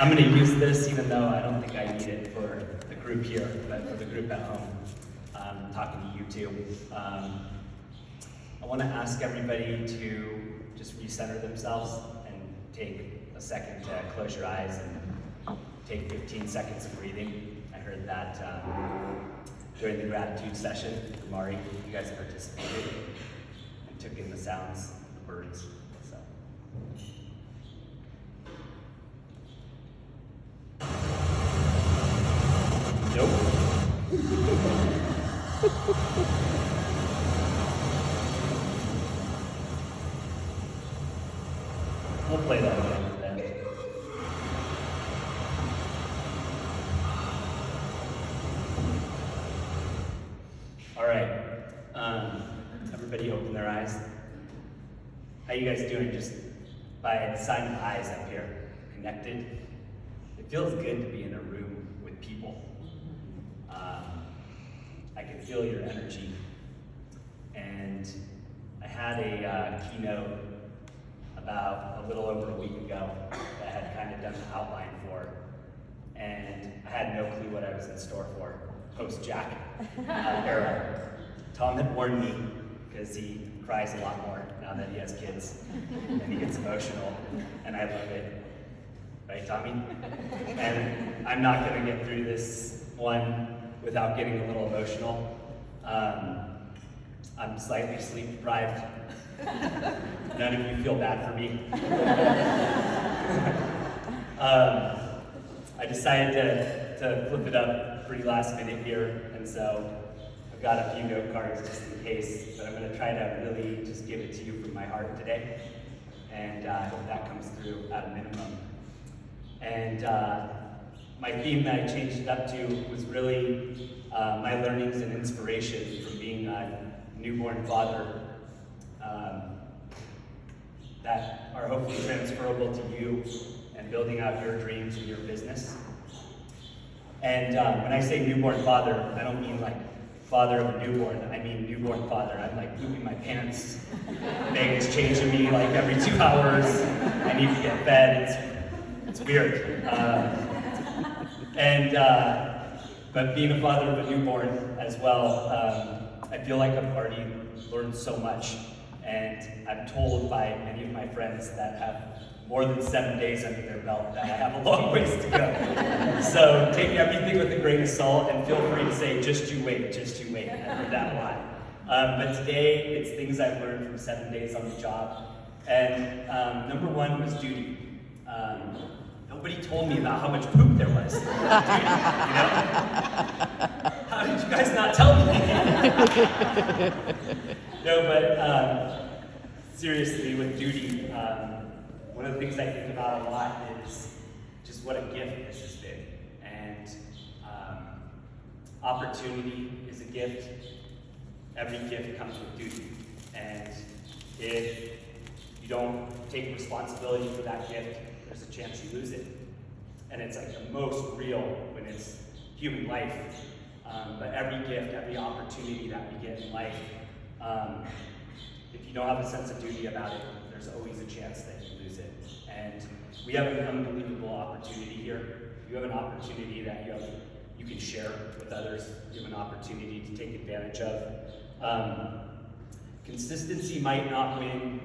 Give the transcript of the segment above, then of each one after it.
I'm going to use this even though I don't think I need it for the group here, but for the group at home. I'm talking to you too. I want to ask everybody to just recenter themselves and take a second to close your eyes and take 15 seconds of breathing. I heard that during the gratitude session from Mari. You guys participated and took in the sounds of the birds. So. Nope. We'll play that again for them. All right. Everybody open their eyes. How you guys doing? Just by the sign of eyes up here, connected. It feels good to be in a room with people. I can feel your energy. And I had a keynote about a little over a week ago that I had kind of done the outline for. And I had no clue what I was in store for post-Jack era. Tom had warned me because he cries a lot more now that he has kids and he gets emotional, and I love it. Right, Tommy? And I'm not going to get through this one without getting a little emotional. I'm slightly sleep deprived. None of you feel bad for me. I decided to flip it up pretty last minute here, and so I've got a few note cards just in case, but I'm going to try to really just give it to you from my heart today, and I hope that comes through at a minimum. And my theme that I changed it up to was really my learnings and inspiration from being a newborn father that are hopefully transferable to you and building out your dreams and your business. And when I say newborn father, I don't mean like father of a newborn, I mean newborn father. I'm like pooping my pants, Megan's changing me like every 2 hours, I need to get fed, it's weird. But being a father of a newborn as well, I feel like I've already learned so much. And I'm told by many of my friends that have more than 7 days under their belt that I have a long ways to go. So take everything with a grain of salt and feel free to say, just you wait, just you wait. I heard that a lot. But today, it's things I've learned from 7 days on the job. And number one was duty. Nobody told me about how much poop there was. Duty, you know? How did you guys not tell me? No, but seriously, with duty, one of the things I think about a lot is just what a gift this has been. And opportunity is a gift. Every gift comes with duty. And if you don't take responsibility for that gift, there's a chance you lose it. And it's like the most real when it's human life. But every gift, every opportunity that we get in life, if you don't have a sense of duty about it, there's always a chance that you lose it. And we have an unbelievable opportunity here. You have an opportunity that you can share with others. You have an opportunity to take advantage of. Consistency might not win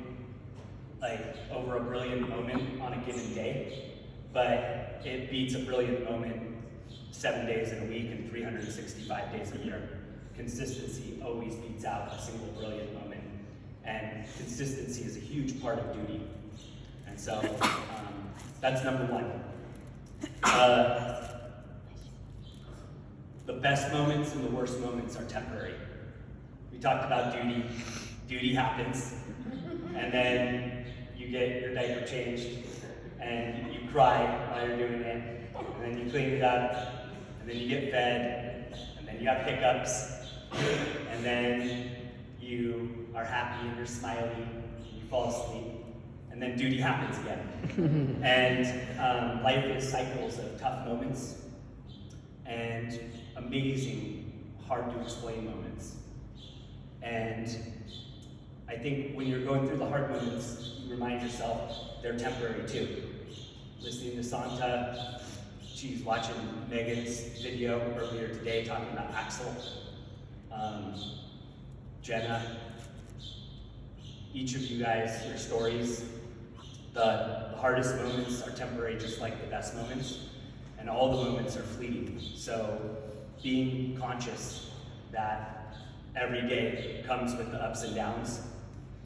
like over a brilliant moment on a given day, but it beats a brilliant moment 7 days in a week and 365 days a year. Consistency always beats out a single brilliant moment, and consistency is a huge part of duty. And so that's number one. The best moments and the worst moments are temporary. We talked about duty. Duty happens, and then you get your diaper changed, and you cry while you're doing it, and then you clean it up, and then you get fed, and then you have hiccups, and then you are happy and you're smiling, and you fall asleep, and then duty happens again. And life is cycles of tough moments and amazing, hard to explain moments. And I think when you're going through the hard moments, you remind yourself they're temporary too. listening to Santa. She's watching Megan's video earlier today talking about Axel. Jenna, each of you guys, your stories, the hardest moments are temporary, just like the best moments, and all the moments are fleeting. So being conscious that every day comes with the ups and downs,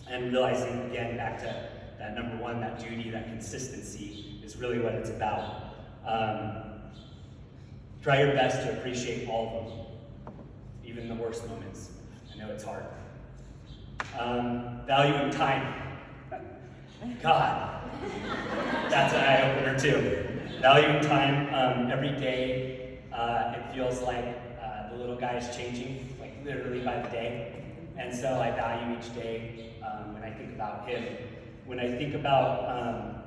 and realizing, again, back to that number one, that duty, that consistency is really what it's about. Try your best to appreciate all of them, even the worst moments. I know it's hard. Valuing time. God, that's an eye-opener too. Valuing time. Every day, it feels like the little guy is changing, like literally by the day. And so I value each day when I think about him. When I think about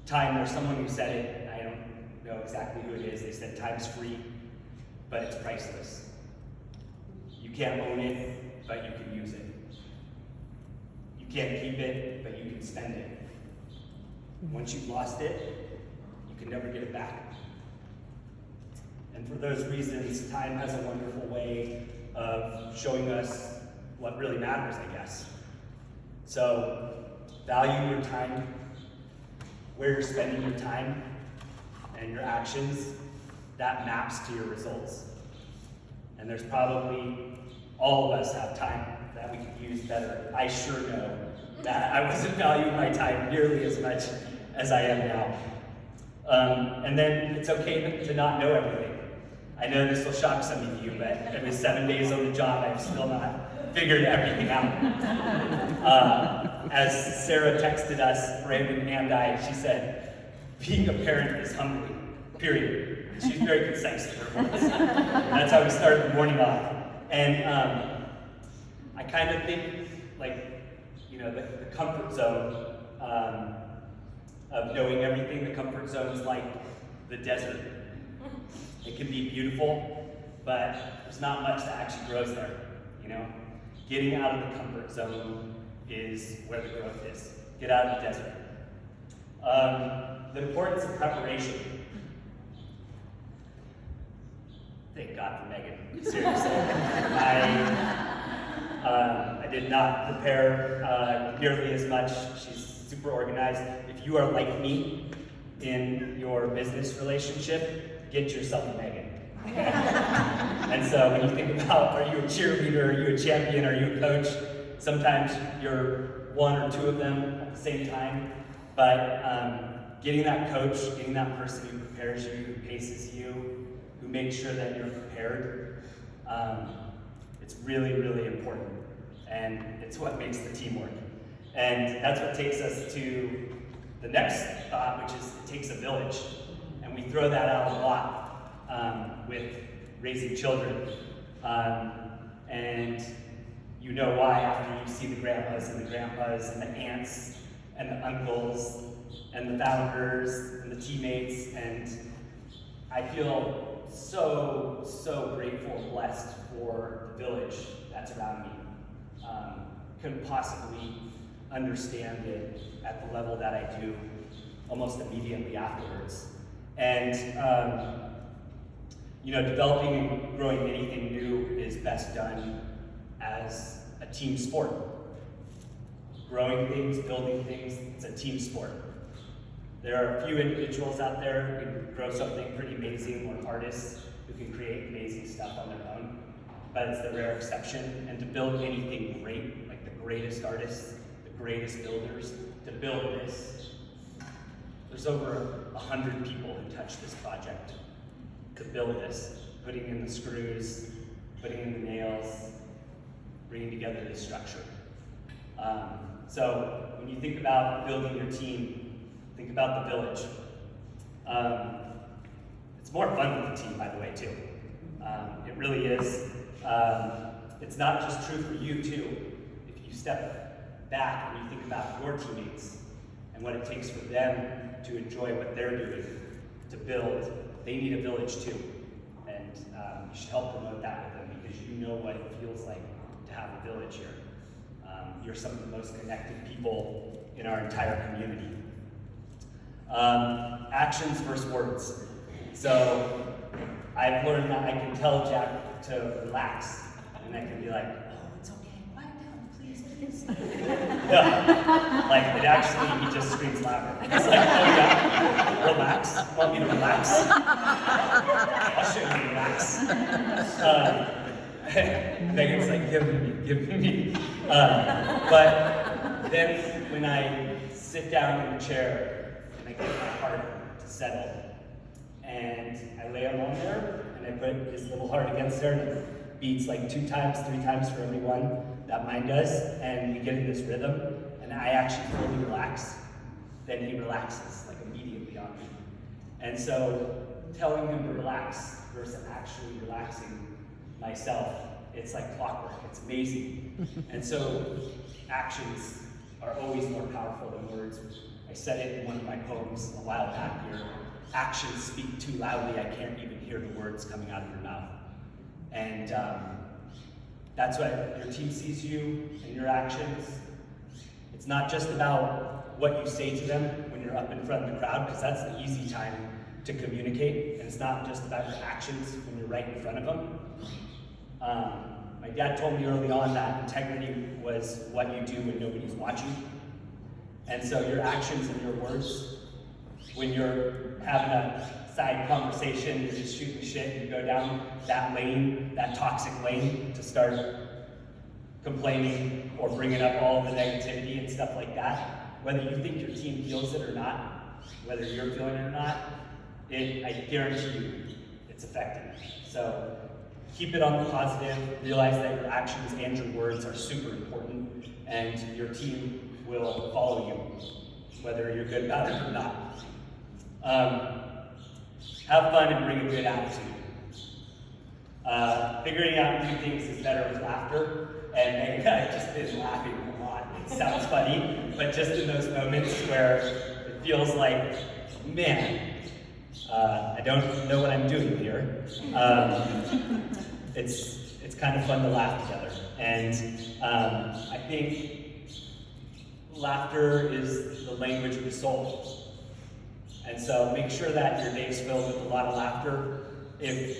time, there's someone who said it, I don't know exactly who it is. They said time's free, but it's priceless. You can't own it, but you can use it. You can't keep it, but you can spend it. Once you've lost it, you can never get it back. And for those reasons, time has a wonderful way of showing us what really matters, I guess. So, value your time, where you're spending your time, and your actions, that maps to your results. And there's probably, all of us have time that we could use better. I sure know that I wasn't valuing my time nearly as much as I am now. And then it's okay to not know everything. I know this will shock some of you, but it was 7 days on the job, I've still not figured everything out. As Sarah texted us, Brandon and I, she said, being a parent is humbling, period. She's very concise in her words. That's how we started the morning off. And I kind of think, like, you know, the comfort zone of knowing everything, the comfort zone is like the desert. It can be beautiful, but there's not much that actually grows there, you know? Getting out of the comfort zone is where the growth is. Get out of the desert. The importance of preparation. Thank God for Megan, seriously. I did not prepare nearly as much. She's super organized. If you are like me in your business relationship, get yourself a Megan. Okay? And so when you think about, are you a cheerleader, are you a champion, are you a coach, sometimes you're one or two of them at the same time. But getting that coach, getting that person who prepares you, who paces you, who makes sure that you're prepared, it's really, really important. And it's what makes the team work. And that's what takes us to the next thought, which is it takes a village. And we throw that out a lot with raising children. And you know why after you see the grandmas and the aunts and the uncles and the founders and the teammates. And I feel so, so grateful and blessed for the village that's around me. Couldn't possibly understand it at the level that I do almost immediately afterwards. And you know, developing and growing anything new is best done as a team sport. Growing things, building things, it's a team sport. There are a few individuals out there who can grow something pretty amazing, or artists who can create amazing stuff on their own, but it's the rare exception. And to build anything great, like the greatest artists, the greatest builders, to build this, there's over 100 people who touched this project to build this, putting in the screws, putting in the nails, bringing together this structure. So when you think about building your team, think about the village. It's more fun with the team, by the way, too. It really is. It's not just true for you, too. If you step back and you think about your teammates and what it takes for them to enjoy what they're doing, to build, they need a village, too. And you should help promote that with them, because you know what it feels like to have a village here. You're some of the most connected people in our entire community. Actions versus words. So I've learned that I can tell Jack to relax, and I can be like, oh, it's okay, quiet down, please. Yeah. Like, it actually, he just screams louder. It's like, oh yeah, relax, want me to relax? I'll show you to relax. Megan's like, give me. But then when I sit down in the chair and I get my heart to settle, and I lay him on there, and I put his little heart against there, and it beats like 2 times, 3 times for every one that mine does, and we get in this rhythm, and I actually fully relax, then he relaxes, like immediately on me. And so, telling him to relax versus actually relaxing myself, it's like clockwork, it's amazing. And so, actions are always more powerful than words. I said it in one of my poems a while back here. Actions speak too loudly, I can't even hear the words coming out of your mouth. And that's why your team sees you and your actions. It's not just about what you say to them when you're up in front of the crowd, because that's the easy time to communicate. And it's not just about your actions when you're right in front of them. My dad told me early on that integrity was what you do when nobody's watching. And so your actions and your words, when you're having a side conversation, you're just shooting shit, and you go down that lane, that toxic lane, to start complaining or bringing up all the negativity and stuff like that, whether you think your team feels it or not, whether you're feeling it or not, I guarantee you it's affecting you. So keep it on the positive, realize that your actions and your words are super important, and your team will follow you, whether you're good about it or not. Have fun and bring a good attitude. Figuring out new things is better with laughter, and I've just been laughing a lot. It sounds funny, but just in those moments where it feels like, man, I don't know what I'm doing here. It's kind of fun to laugh together, and I think laughter is the language of the soul. And so make sure that your day is filled with a lot of laughter. If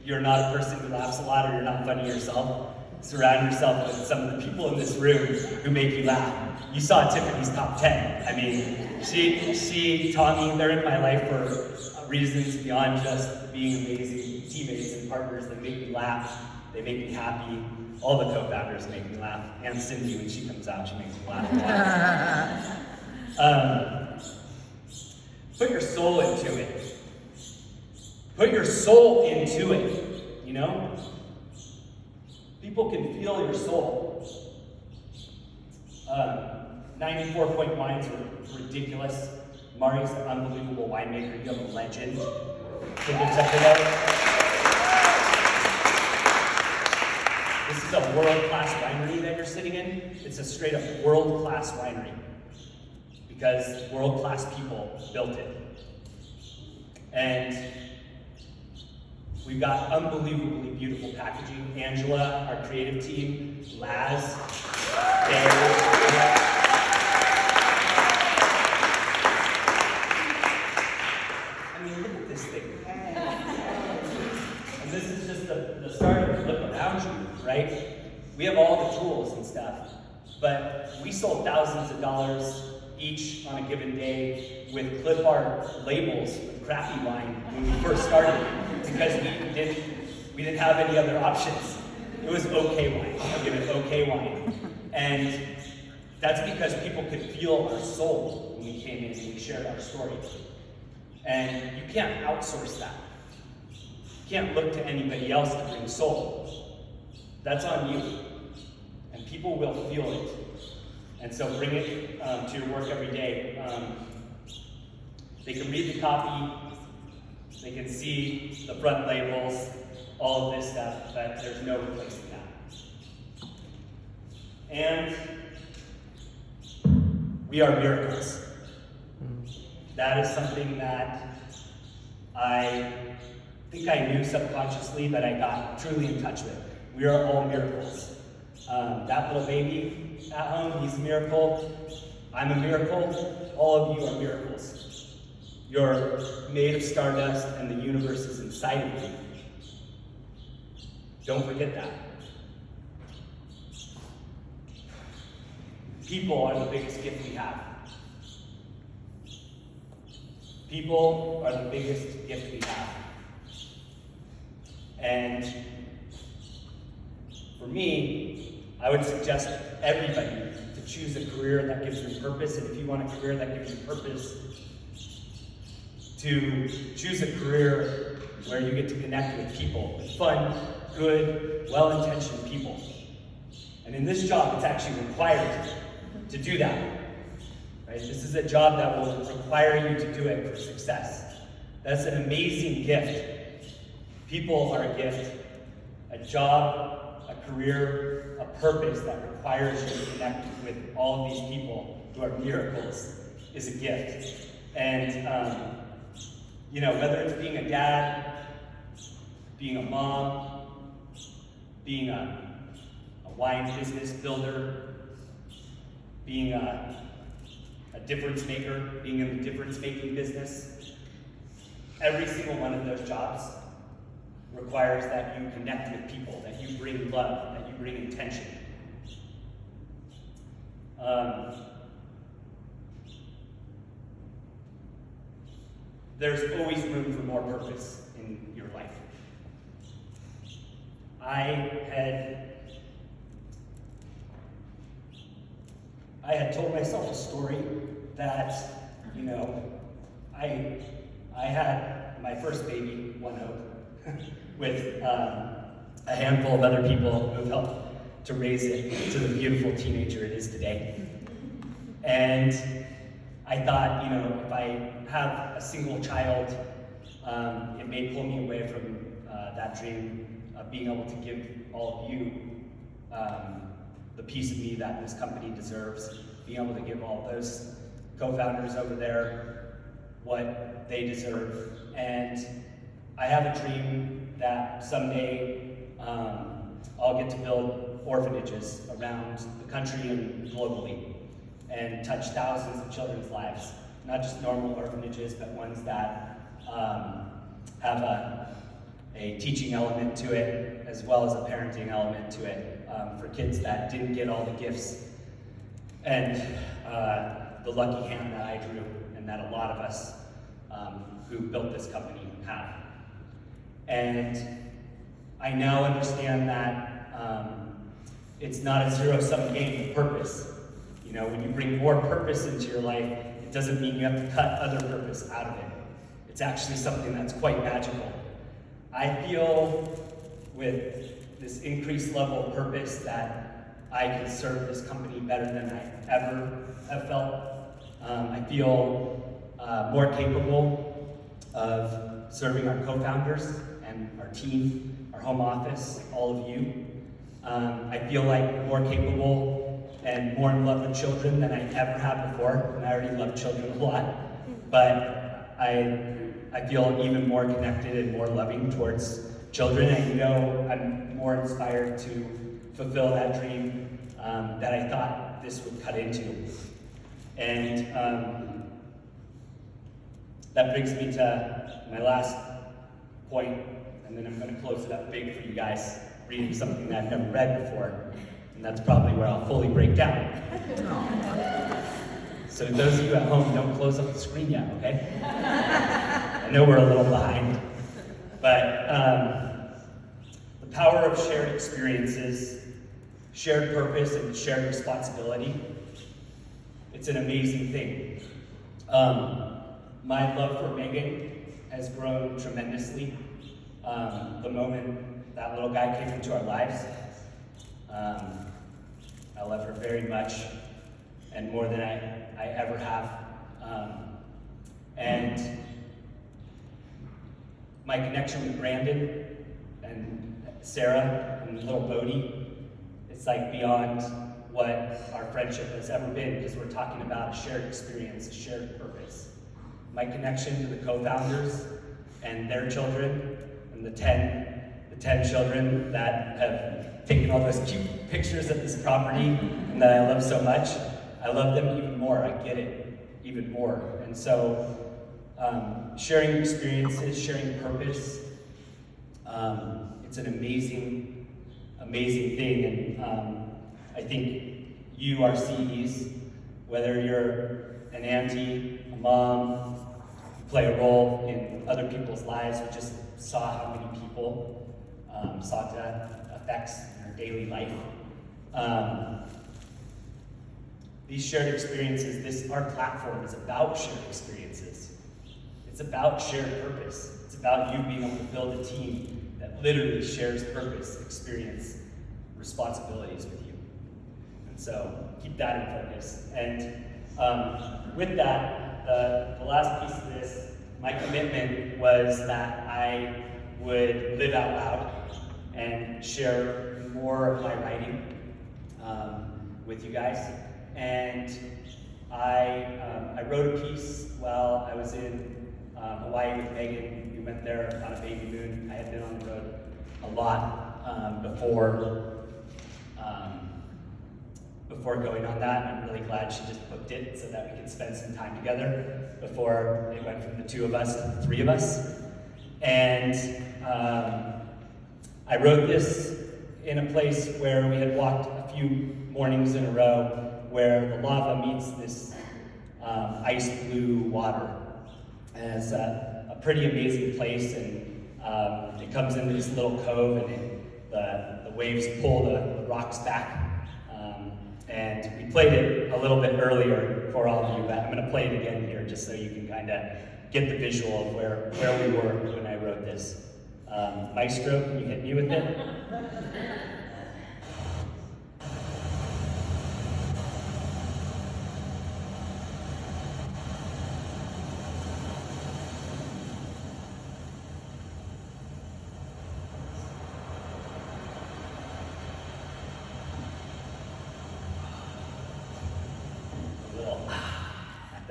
you're not a person who laughs a lot, or you're not funny yourself, surround yourself with some of the people in this room who make you laugh. You saw Tiffany's top 10. I mean, she taught me they're in my life for reasons beyond just being amazing teammates and partners. They make me laugh. They make me happy. All the co-founders make me laugh. And Cindy, when she comes out, she makes me laugh a lot. Put your soul into it. Put your soul into it, you know? People can feel your soul. 94-point wines are ridiculous. Mari's an unbelievable winemaker. You have a legend. Give him something else. This is a world-class winery that you're sitting in. It's a straight-up world-class winery, because world-class people built it. And we've got unbelievably beautiful packaging. Angela, our creative team, Laz, Dave. I mean, look at this thing. And this is just the start of it. Look around you, right? We have all the tools and stuff, but we sold thousands of dollars each on a given day with clip art labels with crappy wine when we first started, because we didn't have any other options. It was okay wine. I'll give it okay wine. And that's because people could feel our soul when we came in and we shared our story. And you can't outsource that. You can't look to anybody else to bring soul. That's on you. And people will feel it. And so bring it to your work every day. They can read the copy, they can see the front labels, all of this stuff, but there's no replacing that. And we are miracles. That is something that I think I knew subconsciously, but I got truly in touch with. We are all miracles. That little baby at home, he's a miracle. I'm a miracle. All of you are miracles. You're made of stardust and the universe is inside of you. Don't forget that. People are the biggest gift we have. People are the biggest gift we have. And for me, I would suggest everybody to choose a career that gives you purpose. And if you want a career that gives you purpose, to choose a career where you get to connect with people, with fun, good, well-intentioned people. And in this job, it's actually required to do that. Right? This is a job that will require you to do it for success. That's an amazing gift. People are a gift. A job, a career, a purpose that requires you to connect with all of these people who are miracles is a gift. And whether it's being a dad, being a mom, being a wine business builder, being a difference maker, being in the difference making business, every single one of those jobs requires that you connect with people, that you bring love, that you bring intention. There's always room for more purpose in your life. I had told myself a story that, I had my first baby, one hope, with a handful of other people who've helped to raise it to the beautiful teenager it is today. And I thought, if I have a single child, it may pull me away from that dream of being able to give all of you the piece of me that this company deserves, being able to give all those co-founders over there what they deserve. And I have a dream that someday I'll get to build orphanages around the country and globally and touch thousands of children's lives. Not just normal orphanages, but ones that have a teaching element to it, as well as a parenting element to it, for kids that didn't get all the gifts and the lucky hand that I drew, and that a lot of us who built this company have. And I now understand that it's not a zero-sum game of purpose. When you bring more purpose into your life, it doesn't mean you have to cut other purpose out of it. It's actually something that's quite magical. I feel with this increased level of purpose that I can serve this company better than I ever have felt. I feel more capable of serving our co-founders and our team, our home office, all of you. I feel like more capable and more in love with children than I ever have before, and I already love children a lot, but I feel even more connected and more loving towards children. I know I'm more inspired to fulfill that dream that I thought this would cut into. And that brings me to my last point, and then I'm going to close it up big for you guys, reading something that I've never read before. And that's probably where I'll fully break down. So those of you at home, don't close up the screen yet, okay? I know we're a little behind. But the power of shared experiences, shared purpose, and shared responsibility, it's an amazing thing. My love for Megan has grown tremendously. The moment that little guy came into our lives, I love her very much, and more than I ever have. And my connection with Brandon and Sarah and little Bodie, it's like beyond what our friendship has ever been, because we're talking about a shared experience, a shared purpose. My connection to the co-founders and their children, and the 10 children that have taken all those cute pictures of this property and that I love so much, I love them even more. I get it even more. And so Sharing experiences, sharing purpose. It's an amazing, amazing thing. And I think you, our CEs, whether you're an auntie, a mom, you play a role in other people's lives, we just saw how many people saw that affects in our daily life. These shared experiences, our platform is about shared experiences. It's about shared purpose. It's about you being able to build a team that literally shares purpose, experience, responsibilities with you. And so keep that in focus. And with that, the last piece of this, my commitment was that I would live out loud and share more of my writing with you guys. And I wrote a piece while I was in Hawaii with Megan. We went there on a baby moon. I had been on the road a lot before going on that. I'm really glad she just booked it so that we could spend some time together before it went from the two of us to the three of us. And I wrote this in a place where we had walked a few mornings in a row where the lava meets this ice blue water. And it's a pretty amazing place, and it comes into this little cove, and the waves pull the rocks back. And we played it a little bit earlier for all of you, but I'm going to play it again here just so you can kind of get the visual of where we were when I wrote this. Maestro, can you hit me with it?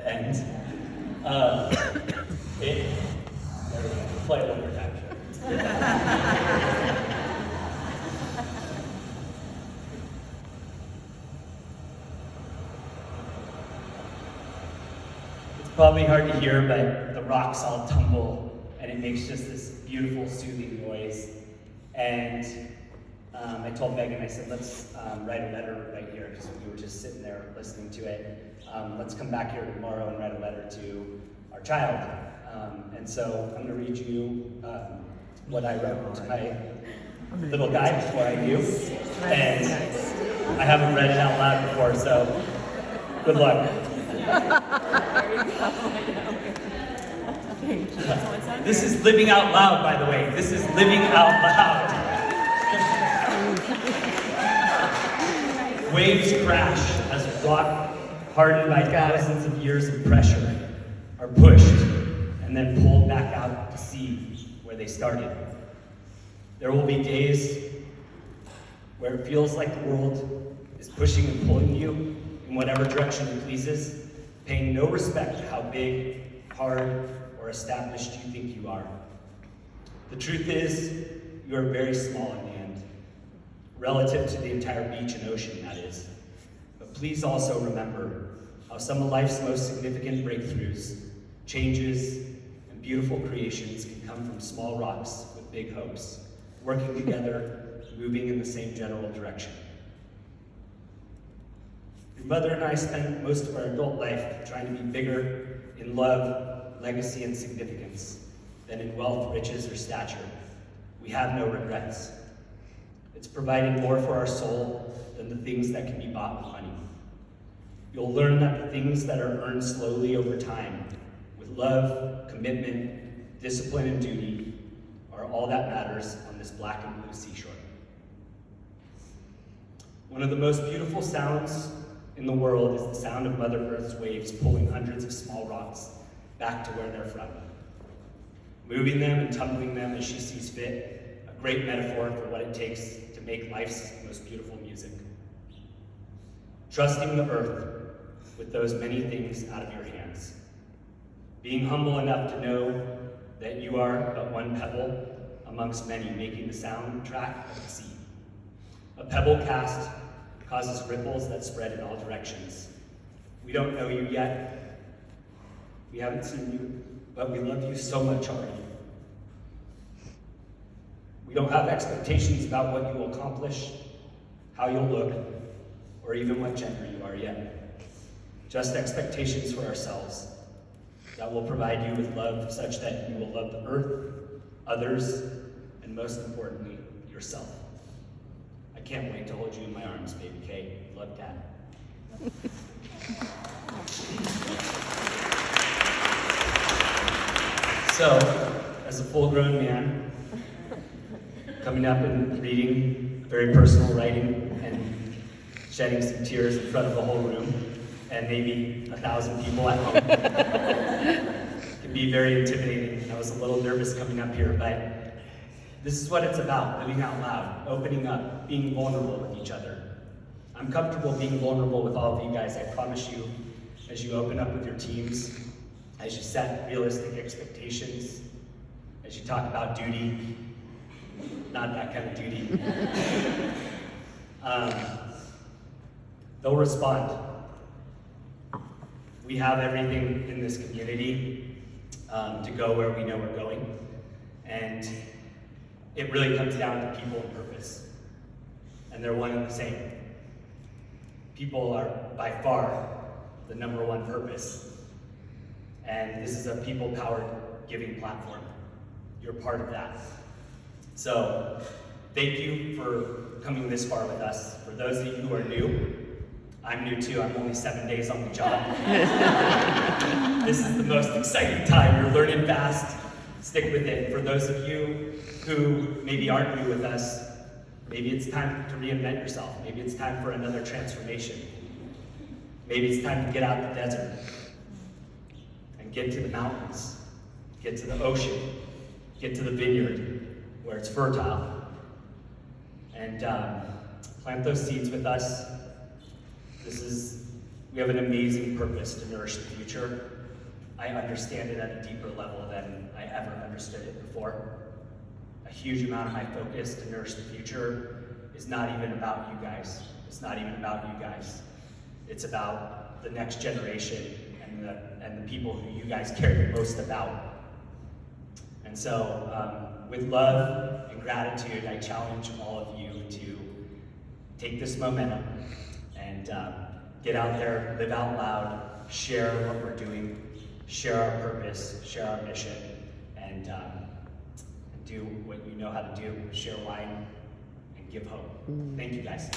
And there we go. Play it one more time. It's probably hard to hear, but the rocks all tumble, and it makes just this beautiful, soothing noise. And I told Megan, I said, let's write a letter right here, because we were just sitting there listening to it. Let's come back here tomorrow and write a letter to our child. And so I'm going to read you what I wrote to my little guy before I do. And I haven't read it out loud before, so good luck. This is living out loud, by the way. This is living out loud. Waves crash as rock hardened by thousands of years of pressure are pushed and then pulled back out to sea where they started. There will be days where it feels like the world is pushing and pulling you in whatever direction it pleases, paying no respect to how big, hard, or established you think you are. The truth is, you are very small in the end, relative to the entire beach and ocean, that is. But please also remember how some of life's most significant breakthroughs, changes, and beautiful creations can come from small rocks with big hopes, working together, moving in the same general direction. Your mother and I spent most of our adult life trying to be bigger in love, legacy, and significance than in wealth, riches, or stature. We have no regrets. It's providing more for our soul than the things that can be bought with money. You'll learn that the things that are earned slowly over time, with love, commitment, discipline, and duty, are all that matters on this black and blue seashore. One of the most beautiful sounds in the world is the sound of Mother Earth's waves pulling hundreds of small rocks back to where they're from, moving them and tumbling them as she sees fit, a great metaphor for what it takes to make life's most beautiful music. Trusting the earth with those many things out of your hands. Being humble enough to know that you are but one pebble amongst many making the soundtrack of the sea. A pebble cast causes ripples that spread in all directions. We don't know you yet. We haven't seen you, but we love you so much already. We don't have expectations about what you will accomplish, how you'll look, or even what gender you are yet. Just expectations for ourselves that will provide you with love such that you will love the earth, others, and most importantly, yourself. I can't wait to hold you in my arms, baby Kay. Love, Dad. So, as a full-grown man, coming up and reading very personal writing and shedding some tears in front of the whole room, and maybe 1,000 people at home, can be very intimidating. I was a little nervous coming up here, but this is what it's about, living out loud, opening up, being vulnerable with each other. I'm comfortable being vulnerable with all of you guys, I promise you, as you open up with your teams, as you set realistic expectations, as you talk about duty, not that kind of duty. They'll respond. We have everything in this community to go where we know we're going, and it really comes down to people and purpose, and they're one and the same. People are by far the number one purpose. And this is a people-powered giving platform. You're part of that. So, thank you for coming this far with us. For those of you who are new, I'm new too, I'm only 7 days on the job. This is the most exciting time. You're learning fast, stick with it. For those of you who maybe aren't new with us, maybe it's time to reinvent yourself. Maybe it's time for another transformation. Maybe it's time to get out the desert. Get to the mountains, get to the ocean, get to the vineyard where it's fertile, and plant those seeds with us. We have an amazing purpose to nourish the future. I understand it at a deeper level than I ever understood it before. A huge amount of my focus to nourish the future is not even about you guys. It's not even about you guys. It's about the next generation and the people who you guys care the most about. And so, with love and gratitude, I challenge all of you to take this momentum and get out there, live out loud, share what we're doing, share our purpose, share our mission, and do what you know how to do, share wine and give hope. Thank you guys.